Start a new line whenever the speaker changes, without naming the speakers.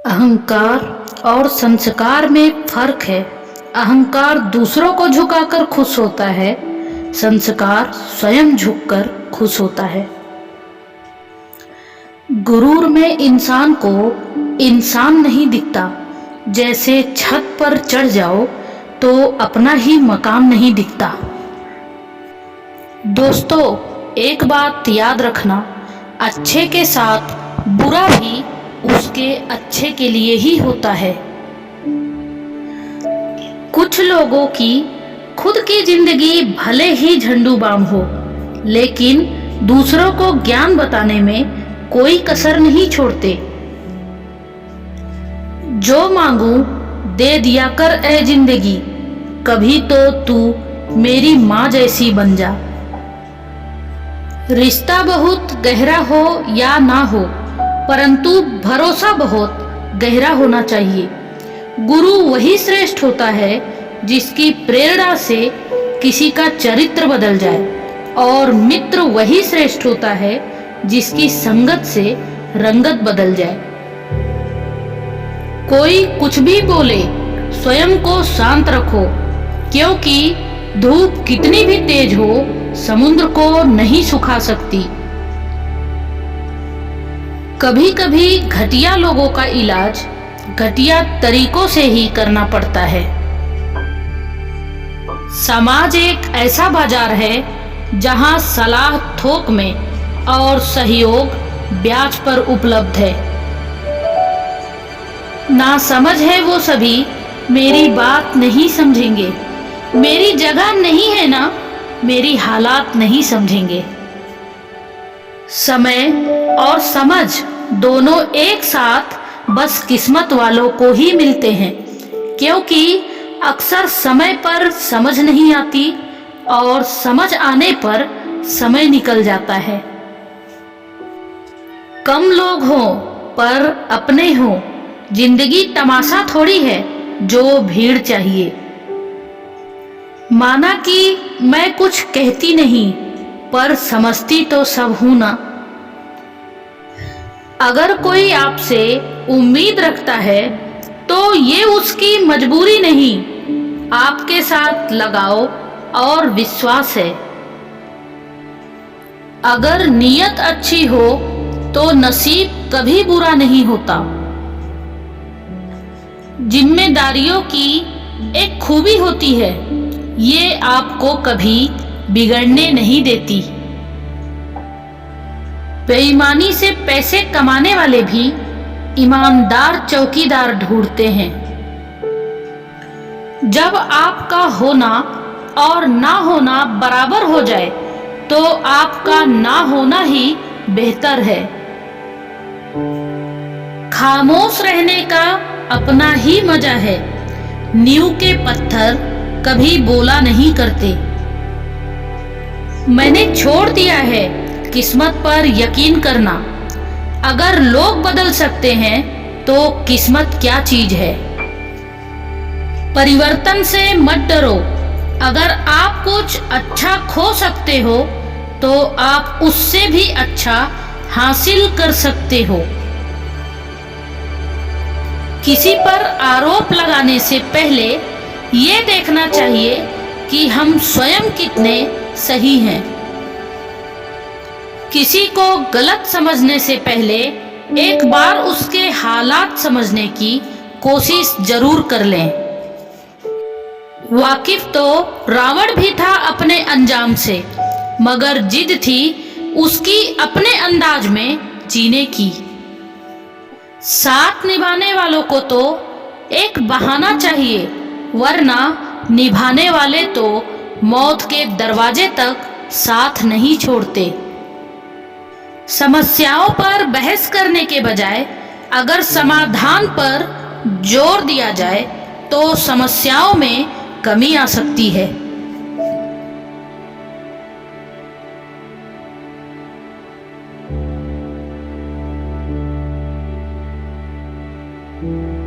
अहंकार और संस्कार में फर्क है। अहंकार दूसरों को झुकाकर खुश होता है, संस्कार स्वयं झुककर खुश होता है। गुरूर में इंसान को इंसान नहीं दिखता। जैसे छत पर चढ़ जाओ तो अपना ही मकान नहीं दिखता। दोस्तों, एक बात याद रखना, अच्छे के साथ बुरा भी उसके अच्छे के लिए ही होता है। कुछ लोगों की खुद की जिंदगी भले ही झंडू बाम हो, लेकिन दूसरों को ज्ञान बताने में कोई कसर नहीं छोड़ते। जो मांगू दे दिया कर ए जिंदगी, कभी तो तू मेरी माँ जैसी बन जा। रिश्ता बहुत गहरा हो या ना हो, परंतु भरोसा बहुत गहरा होना चाहिए। गुरु वही श्रेष्ठ होता है जिसकी प्रेरणा से किसी का चरित्र बदल जाए, और मित्र वही श्रेष्ठ होता है जिसकी संगत से रंगत बदल जाए। कोई कुछ भी बोले, स्वयं को शांत रखो, क्योंकि धूप कितनी भी तेज हो समुद्र को नहीं सुखा सकती। कभी कभी घटिया लोगों का इलाज घटिया तरीकों से ही करना पड़ता है। समाज एक ऐसा बाजार है जहां सलाह थोक में और सहयोग ब्याज पर उपलब्ध है। ना समझ है वो सभी मेरी बात नहीं समझेंगे, मेरी जगह नहीं है ना मेरी हालात नहीं समझेंगे। समय और समझ दोनों एक साथ बस किस्मत वालों को ही मिलते हैं, क्योंकि अक्सर समय पर समझ नहीं आती और समझ आने पर समय निकल जाता है। कम लोग हों पर अपने हों, जिंदगी तमाशा थोड़ी है जो भीड़ चाहिए। माना कि मैं कुछ कहती नहीं, पर समझती तो सब हूं ना। अगर कोई आपसे उम्मीद रखता है तो ये उसकी मजबूरी नहीं, आपके साथ लगाव और विश्वास है। अगर नीयत अच्छी हो तो नसीब कभी बुरा नहीं होता। जिम्मेदारियों की एक खूबी होती है, ये आपको कभी बिगड़ने नहीं देती। बेईमानी से पैसे कमाने वाले भी ईमानदार चौकीदार ढूंढते हैं। जब आपका होना और ना होना बराबर हो जाए तो आपका ना होना ही बेहतर है। खामोश रहने का अपना ही मजा है। नींव के पत्थर कभी बोला नहीं करते। मैंने छोड़ दिया है किस्मत पर यकीन करना। अगर लोग बदल सकते हैं तो किस्मत क्या चीज है। परिवर्तन से मत डरो। अगर आप कुछ अच्छा खो सकते हो तो आप उससे भी अच्छा हासिल कर सकते हो। किसी पर आरोप लगाने से पहले ये देखना चाहिए कि हम स्वयं कितने सही हैं। किसी को गलत समझने से पहले एक बार उसके हालात समझने की कोशिश जरूर कर लें। वाकिफ तो रावण भी था अपने अंजाम से, मगर जिद थी उसकी अपने अंदाज में जीने की। साथ निभाने वालों को तो एक बहाना चाहिए, वरना निभाने वाले तो मौत के दरवाजे तक साथ नहीं छोड़ते। समस्याओं पर बहस करने के बजाय अगर समाधान पर जोर दिया जाए तो समस्याओं में कमी आ सकती है।